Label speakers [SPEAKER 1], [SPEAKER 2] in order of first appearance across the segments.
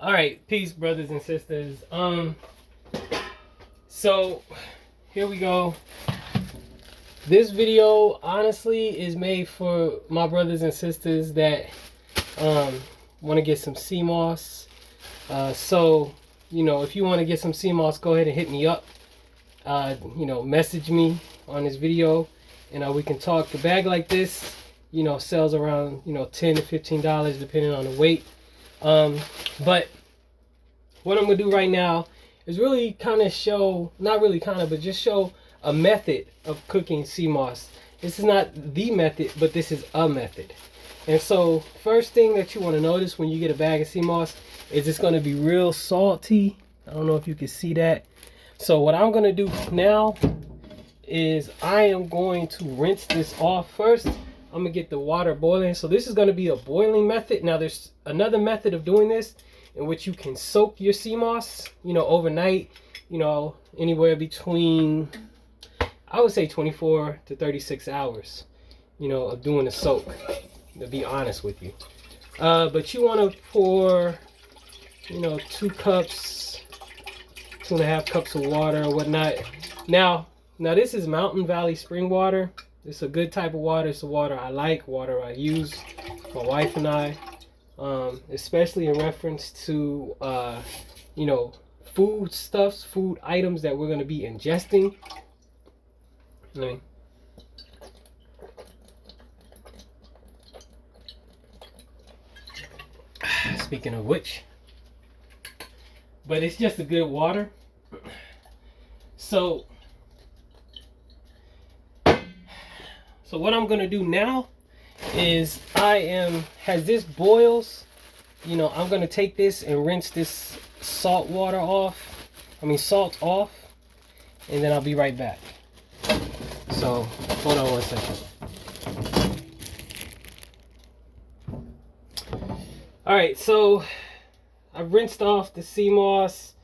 [SPEAKER 1] All right, peace, brothers and sisters. So here we go. This video honestly is made for my brothers and sisters that want to get some sea moss. So if you want to get some sea moss, go ahead and hit me up. Message me on this video, and we can talk. The bag like this, sells around $10 to $15 depending on the weight. But what I'm gonna do right now is really kind of show, not really kind of, but just show a method of cooking sea moss. This is not the method, but this is a method. And so first thing that you want to notice when you get a bag of sea moss is it's going to be real salty. I don't know if you can see that. So what I'm going to do now is I am going to rinse this off first. I'm going to get the water boiling. So this is going to be a boiling method. Now there's another method of doing this in which you can soak your sea moss, overnight, anywhere between, I would say 24 to 36 hours, of doing a soak, to be honest with you. But you want to pour, 2 cups, 2.5 cups of water or whatnot. Now this is Mountain Valley spring water. It's a good type of water. It's the water I like, water I use, my wife and I, especially in reference to, food items that we're going to be ingesting. Speaking of which, but it's just a good water. So what I'm gonna do now is as this boils, I'm gonna take this and rinse this salt off, and then I'll be right back. So hold on one second. All right, so I've rinsed off the sea moss,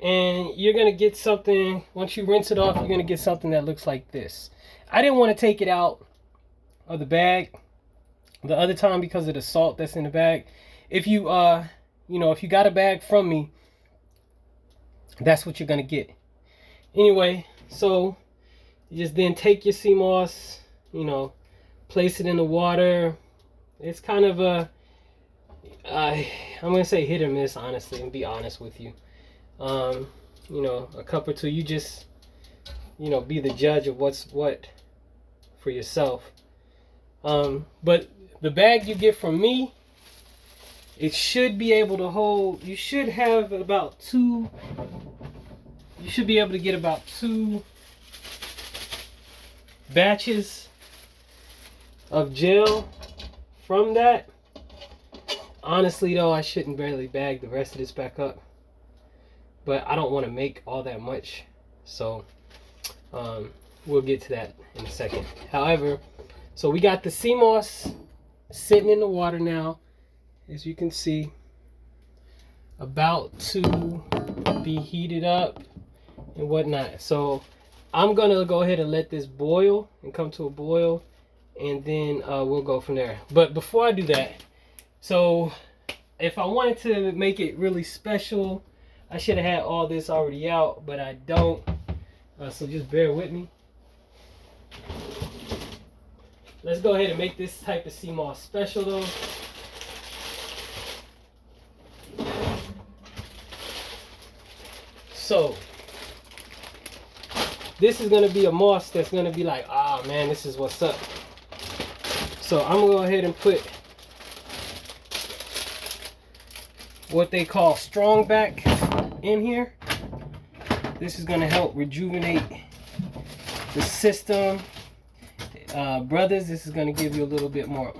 [SPEAKER 1] and you're gonna get something. Once you rinse it off, you're gonna get something that looks like this. I didn't want to take it out of the bag the other time because of the salt that's in the bag. If you if you got a bag from me, that's what you're gonna get. Anyway, so you just then take your sea moss, place it in the water. It's kind of I'm gonna say hit or miss, honestly, and be honest with you. A cup or two, you just be the judge of what's what for yourself. But the bag you get from me, it should be able to hold, you should have about two, you should be able to get about 2 batches of gel from that. Honestly though, I shouldn't barely bag the rest of this back up, but I don't want to make all that much, so we'll get to that in a second. However, so we got the sea moss sitting in the water now, as you can see, about to be heated up and whatnot. So I'm gonna go ahead and let this boil and come to a boil, and then we'll go from there. But before I do that, so if I wanted to make it really special, I should have had all this already out, but I don't. So just bear with me. Let's go ahead and make this type of sea moss special though. So this is going to be a moss that's going to be like, ah man, this is what's up. So I'm going to go ahead and put what they call strong back in here. This is going to help rejuvenate the system. Brothers, this is going to give you a little bit more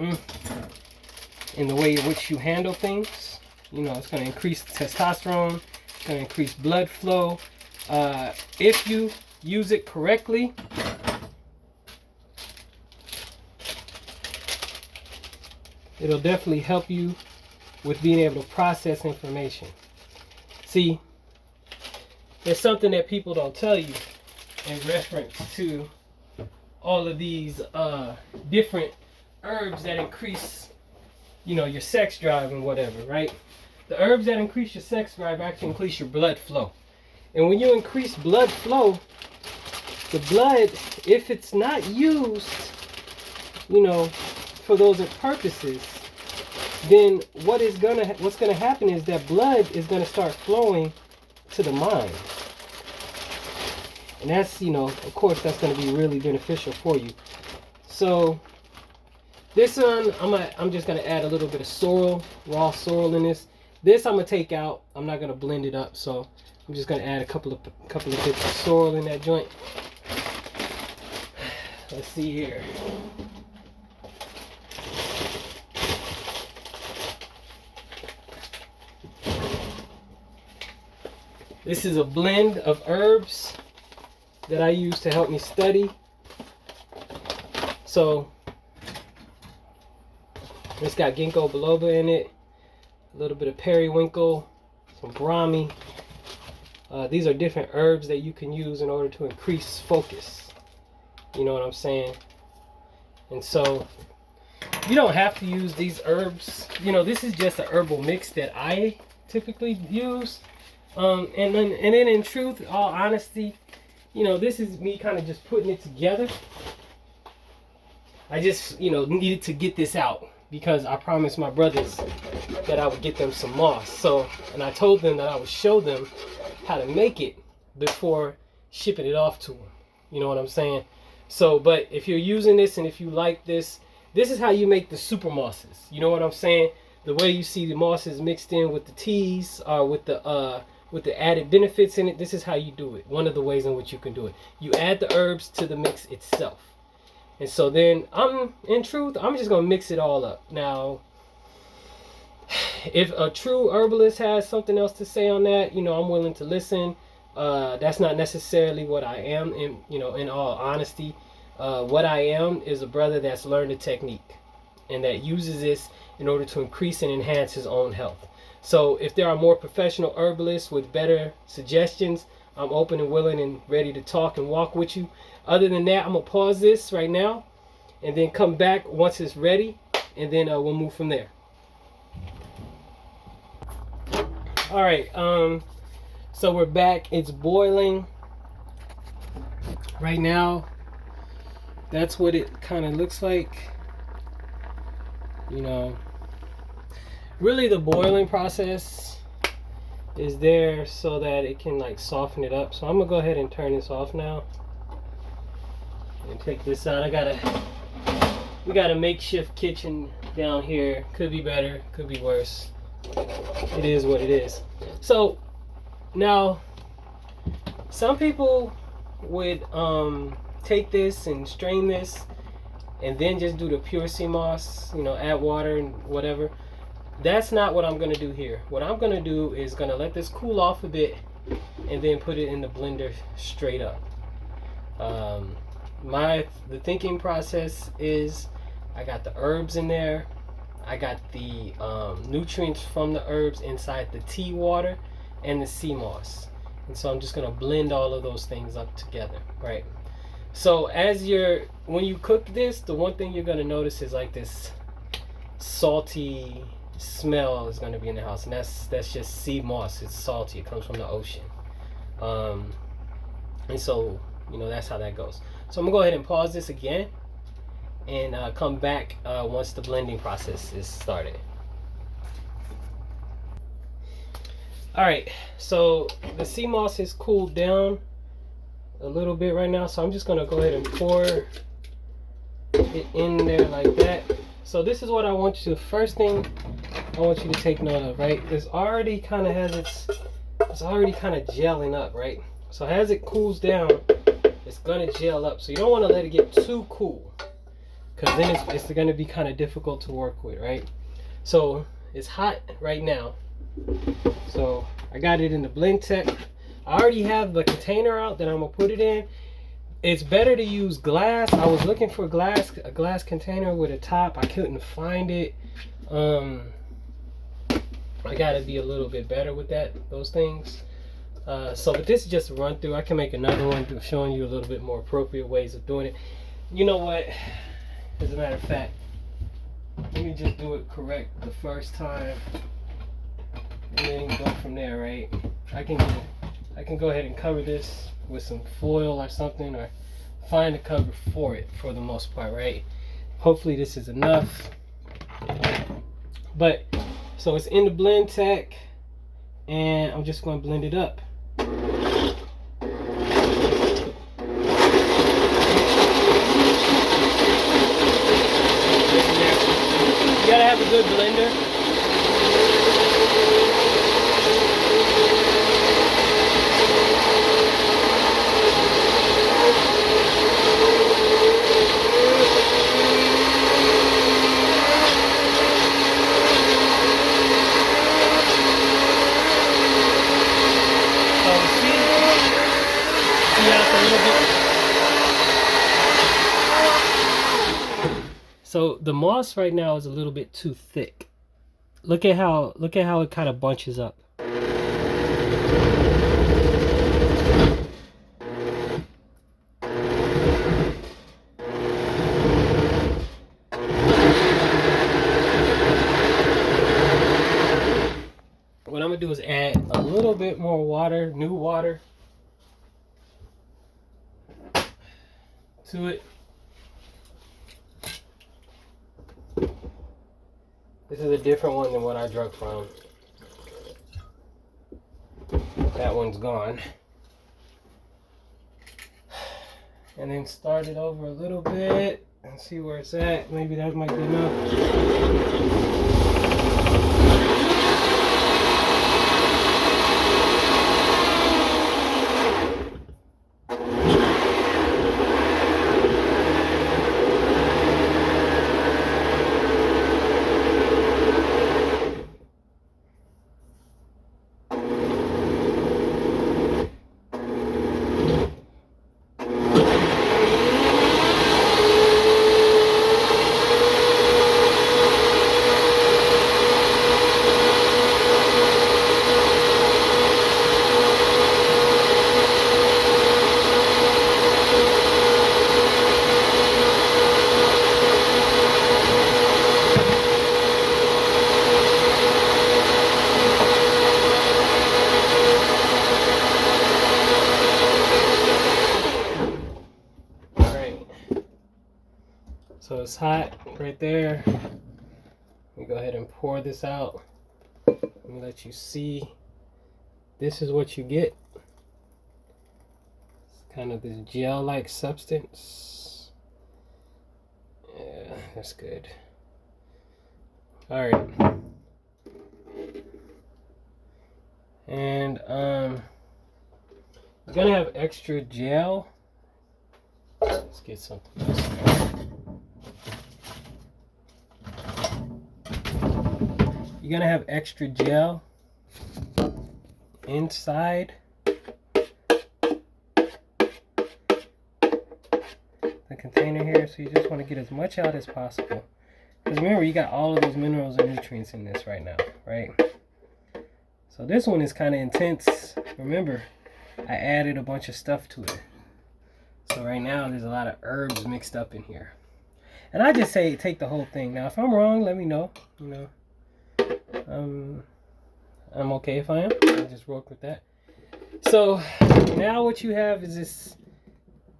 [SPEAKER 1] in the way in which you handle things. It's going to increase testosterone. It's going to increase blood flow. If you use it correctly, it'll definitely help you with being able to process information. See, there's something that people don't tell you in reference to all of these different herbs that increase, your sex drive and whatever, right? the herbs that increase your sex drive actually increase your blood flow. And when you increase blood flow, the blood, if it's not used, you know, for those purposes, then what's gonna happen is that blood is gonna start flowing to the mind. And that's, you know, of course, that's gonna be really beneficial for you. So this one, I'm just gonna add a little bit of sorrel, raw sorrel in this. This I'm gonna take out. I'm not gonna blend it up, so I'm just gonna add a couple of bits of sorrel in that joint. Let's see here. This is a blend of herbs that I use to help me study. So it's got ginkgo biloba in it, a little bit of periwinkle, some brahmi. These are different herbs that you can use in order to increase focus. You know what I'm saying? And so you don't have to use these herbs. You know, this is just a herbal mix that I typically use. And then in truth, all honesty, you know, this is me kind of just putting it together. I just, you know, needed to get this out because I promised my brothers that I would get them some moss. So, and I told them that I would show them how to make it before shipping it off to them. You know what I'm saying? So, but if you're using this and if you like this, this is how you make the super mosses. You know what I'm saying? The way you see the mosses mixed in with the teas, with the added benefits in it, this is how you do it. One of the ways in which you can do it. You add the herbs to the mix itself. And so then, in truth, I'm just going to mix it all up. Now, if a true herbalist has something else to say on that, you know, I'm willing to listen. That's not necessarily what I am, in all honesty. What I am is a brother that's learned a technique and that uses this in order to increase and enhance his own health. So if there are more professional herbalists with better suggestions, I'm open and willing and ready to talk and walk with you. Other than that, I'm going to pause this right now and then come back once it's ready, and then we'll move from there. All right, so we're back. It's boiling right now. That's what it kind of looks like. You know, really the boiling process is there so that it can like soften it up. So I'm gonna go ahead and turn this off now and take this out. We got a makeshift kitchen down here. Could be better, could be worse. It is what it is. So now some people would take this and strain this and then just do the pure sea moss, you know, add water and whatever. That's not what I'm going to do here. What I'm going to do is going to let this cool off a bit and then put it in the blender straight up. The thinking process is I got the herbs in there. I got the nutrients from the herbs inside the tea water and the sea moss. And so I'm just going to blend all of those things up together, right? So when you cook this, the one thing you're going to notice is like this salty smell is going to be in the house, and that's just sea moss. It's salty. It comes from the ocean, and so you know that's how that goes. So I'm gonna go ahead and pause this again and come back once the blending process is started. All right, so the sea moss has cooled down a little bit right now, so I'm just gonna go ahead and pour it in there like that. So this is what I want you to, first thing I want you to take note of, right? It's already kind of gelling up, right? So as it cools down, it's gonna gel up. So you don't want to let it get too cool, because then it's gonna be kind of difficult to work with, right? So it's hot right now. So I got it in the blend tech. I already have the container out that I'm gonna put it in. It's better to use glass. I was looking for a glass container with a top. I couldn't find it. I gotta be a little bit better with those things. But this is just a run through. I can make another one showing you a little bit more appropriate ways of doing it. You know what? As a matter of fact, let me just do it correct the first time. from there, right? I can go ahead and cover this with some foil or something, or find a cover for it for the most part, right? Hopefully this is enough. But so it's in the blend tech, and I'm just going to blend it up. You gotta have a good blender. So the moss right now is a little bit too thick. Look at how it kind of bunches up. What I'm gonna do is add a little bit more water, new water, to it. This is a different one than what I drunk from. That one's gone. And then start it over a little bit and see where it's at. Maybe that might be enough. So it's hot right there. Let me go ahead and pour this out. Let me let you see. This is what you get. It's kind of this gel-like substance. Yeah, that's good. All right. And you're gonna have extra gel. Let's get something else. You're gonna have extra gel inside the container here, so you just want to get as much out as possible. Because remember, you got all of those minerals and nutrients in this right now, right? So this one is kind of intense. Remember, I added a bunch of stuff to it. So right now, there's a lot of herbs mixed up in here. And I just say take the whole thing. Now, if I'm wrong, let me know. You know. I'm okay if I am. I'll just work with that. So now what you have is this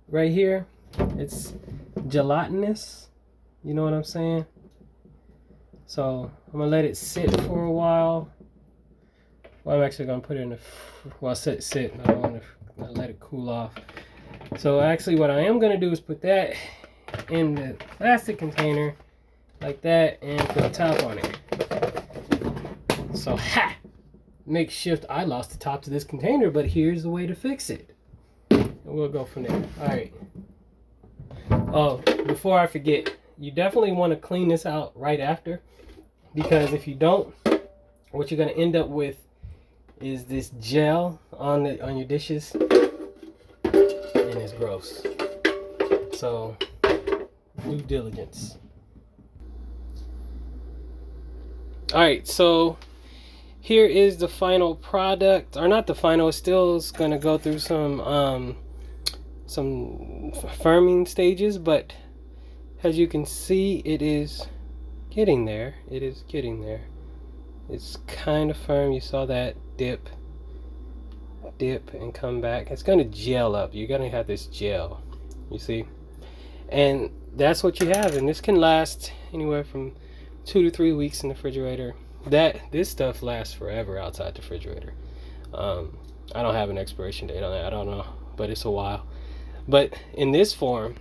[SPEAKER 1] right here. It's gelatinous. You know what I'm saying? So I'm gonna let it sit for a while. Well, I'm actually gonna put it in the sit. I don't want to let it cool off. So actually, what I am gonna do is put that in the plastic container like that, and put a top on it. So, makeshift, I lost the top to this container, but here's the way to fix it. And we'll go from there. All right. Oh, before I forget, you definitely want to clean this out right after, because if you don't, what you're going to end up with is this gel on your dishes, and it's gross. So, due diligence. All right, so here is the final product, or not the final. It's still going to go through some firming stages, but as you can see, it is getting there. It is getting there. It's kind of firm. You saw that dip and come back. It's gonna gel up. You're gonna have this gel, you see, and that's what you have. And this can last anywhere from 2 to 3 weeks in the refrigerator. This stuff lasts forever outside the refrigerator. I don't have an expiration date on it. I don't know, but it's a while. But in this form,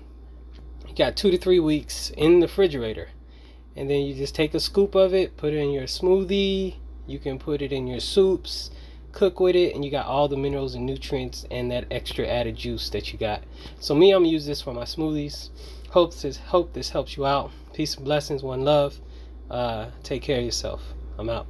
[SPEAKER 1] you got 2 to 3 weeks in the refrigerator, and then you just take a scoop of it, put it in your smoothie. You can put it in your soups, cook with it, and you got all the minerals and nutrients and that extra added juice that you got. So me, I'm gonna use this for my smoothies. Hope this helps you out. Peace and blessings, one love. Take care of yourself. I'm out.